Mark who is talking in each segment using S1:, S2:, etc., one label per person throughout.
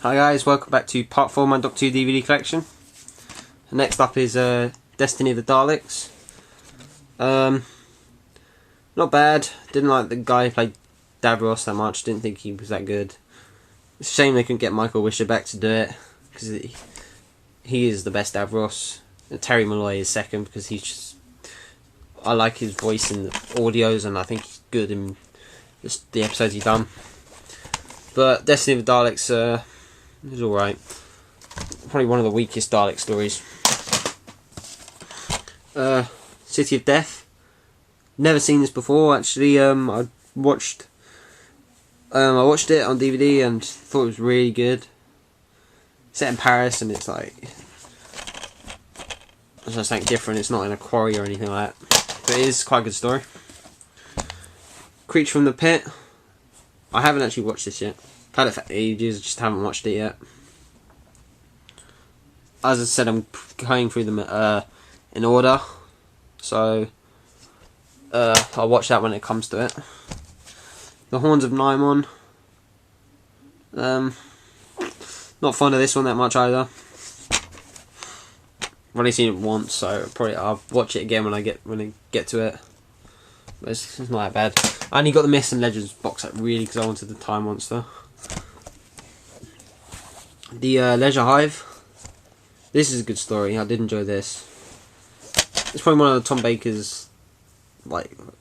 S1: Hi guys, welcome back to part 4 of my Doctor Who DVD collection. Next up is Destiny of the Daleks. Not bad. Didn't like the guy who played Davros that much. Didn't think he was that good. It's a shame they couldn't get Michael Wisher back to do it, because he is the best Davros. Terry Malloy is second because he's just... I like his voice in the audios, and I think he's good in just the episodes he's done. But Destiny of the Daleks is alright. Probably one of the weakest Dalek stories. City of Death. Never seen this before actually. I watched it on DVD and thought it was really good. Set in Paris, and it's like it's just something different. It's not in a quarry or anything like that. But it is quite a good story. Creature from the Pit. I haven't actually watched this yet. I've had it for ages, just haven't watched it yet. As I said, I'm going through them in order, so I'll watch that when it comes to it. The Horns of Nymon. Not fond of this one that much either. I've only seen it once, so probably I'll watch it again when I get to it. But it's not that bad. I only got the Myths and Legends box set really because I wanted the Time Monster. The Leisure Hive. This is a good story. I did enjoy this. It's probably one of the Tom Baker's,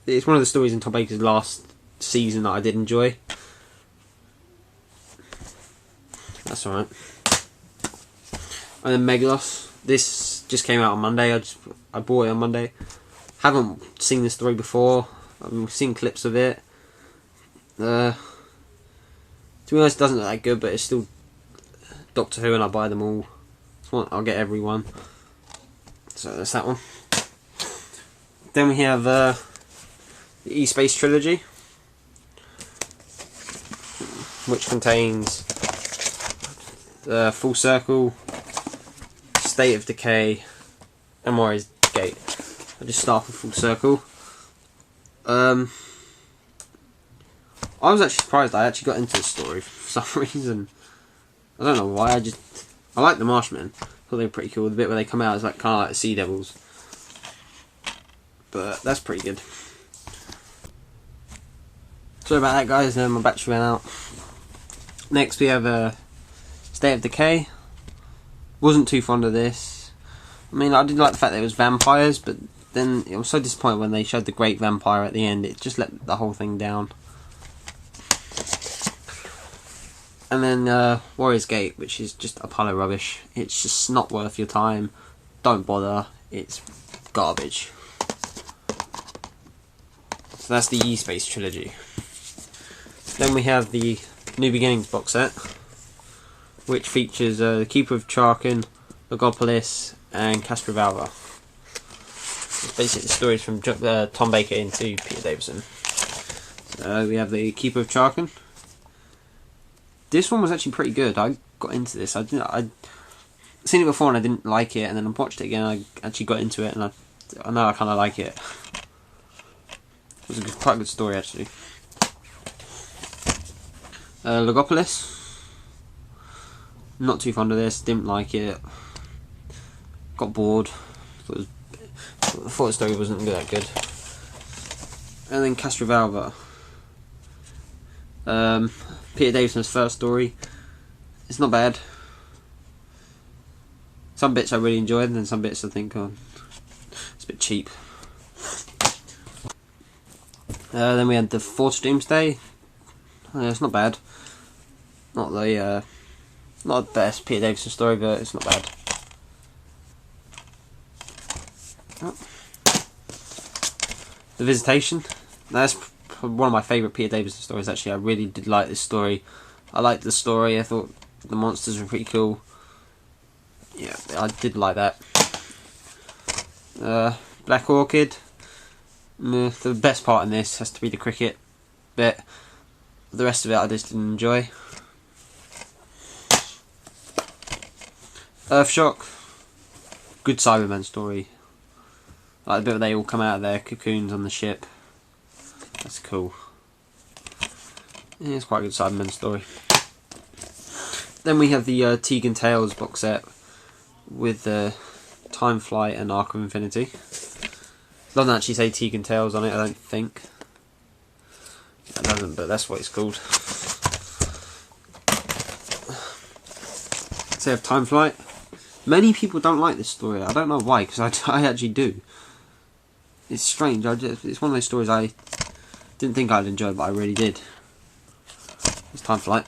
S1: it's one of the stories in Tom Baker's last season that I did enjoy. That's alright. And then Megalos. This just came out on Monday. I bought it on Monday. Haven't seen this story before. I've seen clips of it. To be honest, it doesn't look that good, but it's still Doctor Who, and I buy them all. I'll get every one. So that's that one. Then we have the E-Space Trilogy, which contains Full Circle, State of Decay, and Moira's Gate. I'll just start with Full Circle. I was actually surprised I actually got into the story for some reason. I don't know why. I like the Marshmen. Thought they were pretty cool. The bit where they come out is kind of like the Sea Devils. But that's pretty good. Sorry about that, guys. My battery ran out. Next we have State of Decay. Wasn't too fond of this. I mean, I did like the fact that it was vampires, but then it was so disappointing when they showed the Great Vampire at the end. It just let the whole thing down. And then Warrior's Gate, which is just a pile of rubbish. It's just not worth your time. Don't bother. It's garbage. So that's the E-Space Trilogy. Then we have the New Beginnings box set, which features the Keeper of Charkin, Logopolis, and Castrovalva. It's basically the stories from Tom Baker into Peter Davison. So we have the Keeper of Charkin. This one was actually pretty good. I got into this. I'd seen it before and I didn't like it, and then I watched it again and I actually got into it, and I know I kind of like it. It was quite a good story actually. Logopolis. Not too fond of this. Didn't like it. Got bored. Thought the story wasn't that good. And then Castrovalva. Peter Davison's first story. It's not bad. Some bits I really enjoyed, and then some bits I think it's a bit cheap. Then we had the Force Doomsday. It's not bad. Not the best Peter Davison story, but it's not bad. Oh. The Visitation. That's one of my favourite Peter Davison stories actually. I really did like this story. I liked the story. I thought the monsters were pretty cool. Yeah, I did like that. Black Orchid. The best part in this has to be the cricket bit. The rest of it I just didn't enjoy. Earthshock. Good Cyberman story. I like the bit where they all come out of their cocoons on the ship. That's cool. Yeah, it's quite a good Cyberman story. Then we have the Tegan Tales box set with Time Flight and Arc of Infinity. It doesn't actually say Tegan Tales on it, I don't think. It doesn't, but that's what it's called. So we have Time Flight. Many people don't like this story. I don't know why, because I actually do. It's strange. It's one of those stories I didn't think I'd enjoy, but I really did. It's Time Flight.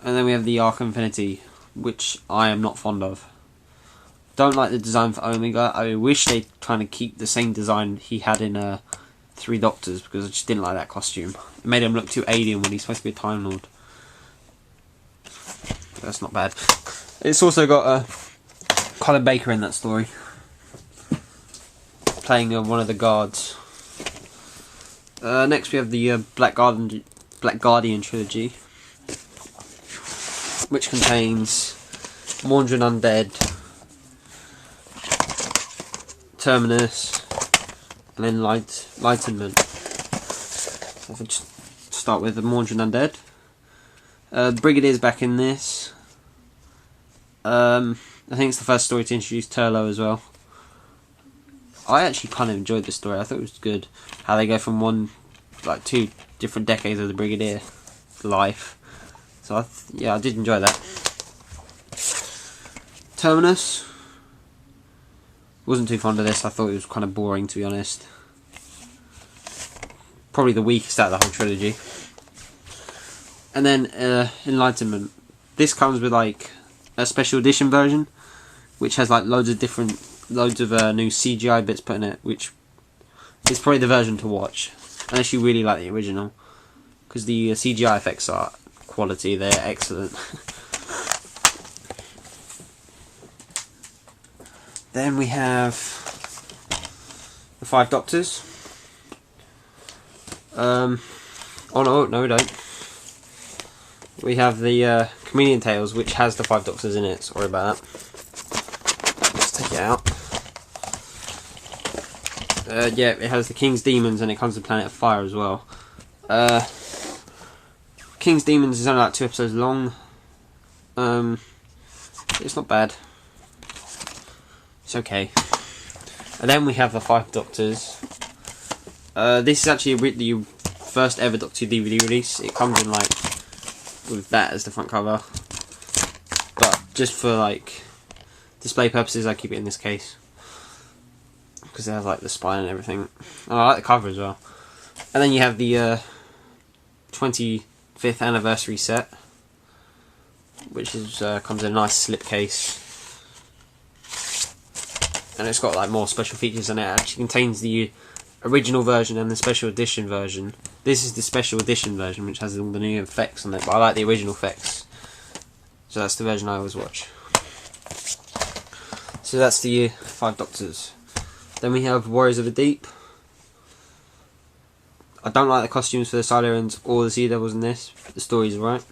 S1: And then we have the Arc of Infinity, which I am not fond of. Don't like the design for Omega. I wish they'd kind of keep the same design he had in Three Doctors, because I just didn't like that costume. It made him look too alien when he's supposed to be a Time Lord. But that's not bad. It's also got Colin Baker in that story, playing one of the guards. Next we have the Black Guardian trilogy, which contains Mordred Undead, Terminus, and Enlightenment. So if I just start with the Mordred Undead. Brigadier's back in this. I think it's the first story to introduce Turlo as well. I actually kind of enjoyed this story. I thought it was good how they go from two different decades of the Brigadier life. So I did enjoy that. Terminus, wasn't too fond of this. I thought it was kind of boring, to be honest. Probably the weakest out of the whole trilogy. And then Enlightenment. This comes with like a special edition version, which has like loads of new CGI bits put in it, which is probably the version to watch unless you really like the original, because the CGI effects are quality. They're excellent. Then we have the Five Doctors. Oh no, we don't. We have the Chameleon Tales, which has the Five Doctors in it. Sorry about that. Let's take it out. Yeah, it has the King's Demons, and it comes to Planet of Fire as well. King's Demons is only like 2 episodes long. It's not bad. It's okay. And then we have the Five Doctors. This is actually the first ever Doctor DVD release. It comes in like with that as the front cover, but just for like display purposes I keep it in this case, because it has like the spine and everything. And I like the cover as well. And then you have the 25th anniversary set, which is comes in a nice slipcase, and it's got like more special features in it. It actually contains the original version and the special edition version. This is the special edition version, which has all the new effects on it, but I like the original effects, so that's the version I always watch. So that's the Five Doctors. Then we have Warriors of the Deep. I don't like the costumes for the Silurians or the Sea Devils in this, but the story's alright.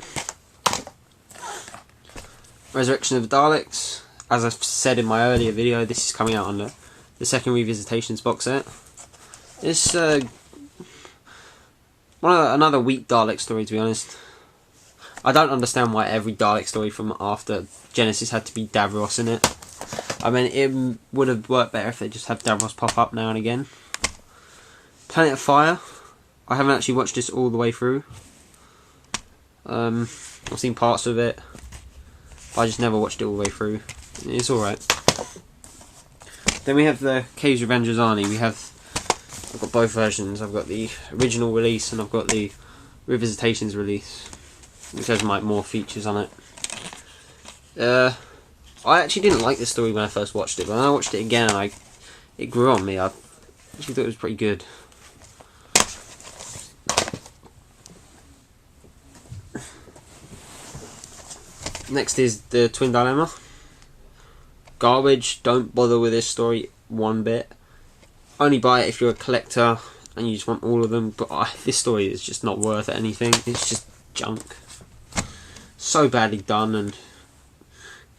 S1: Resurrection of the Daleks. As I've said in my earlier video, this is coming out on the second Revisitations box set. It's another weak Dalek story, to be honest. I don't understand why every Dalek story from after Genesis had to be Davros in it. I mean, it would have worked better if they just had Davros pop up now and again. Planet of Fire. I haven't actually watched this all the way through. I've seen parts of it, but I just never watched it all the way through. It's alright. Then we have the Cave's Revenge of Zani. I've got both versions. I've got the original release and I've got the Revisitations release, which has like more features on it. I actually didn't like this story when I first watched it, but when I watched it again, it grew on me. I actually thought it was pretty good. Next is the Twin Dilemma. Garbage. Don't bother with this story one bit. Only buy it if you're a collector and you just want all of them, but this story is just not worth anything. It's just junk. So badly done, and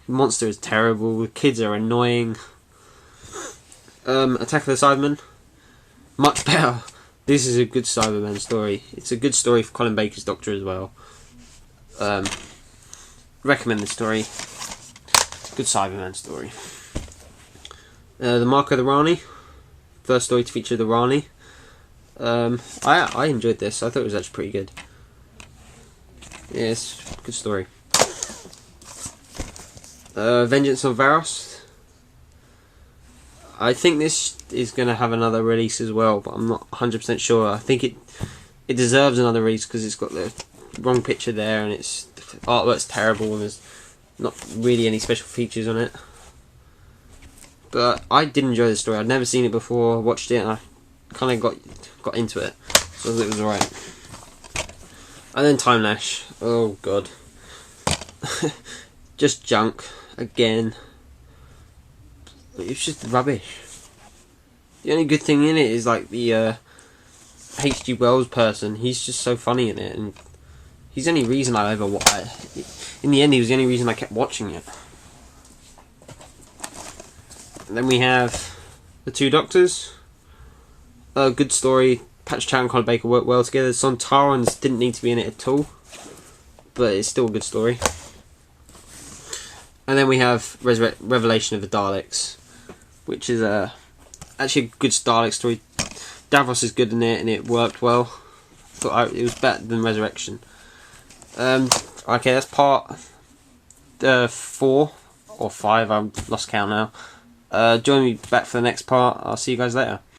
S1: the monster is terrible, the kids are annoying. Attack of the Cybermen. Much better. This is a good Cyberman story. It's a good story for Colin Baker's Doctor as well. recommend this story. Good Cyberman story. The Mark of the Rani. First story to feature the Rani. I enjoyed this. I thought it was actually pretty good. Yeah, it's a good story. Vengeance on Varos. I think this is going to have another release as well, but I'm not 100% sure. I think it deserves another release because it's got the wrong picture there and its artwork's terrible and there's not really any special features on it. But I did enjoy this story. I'd never seen it before, watched it, and I kind of got into it, so it was alright. And then Time Lash. Oh god. Just junk again. It's just rubbish. The only good thing in it is like the H.G. Wells person. He's just so funny in it, and he's the only reason I ever in the end, he was the only reason I kept watching it. And then we have The Two Doctors. A good story. Patch Chow and Colin Baker work well together. Sontarans didn't need to be in it at all, but it's still a good story. And then we have Revelation of the Daleks, which is actually a good Dalek story. Davros is good in it, and it worked well. It was better than Resurrection. Okay, that's part 4 or 5. I've lost count now. Join me back for the next part. I'll see you guys later.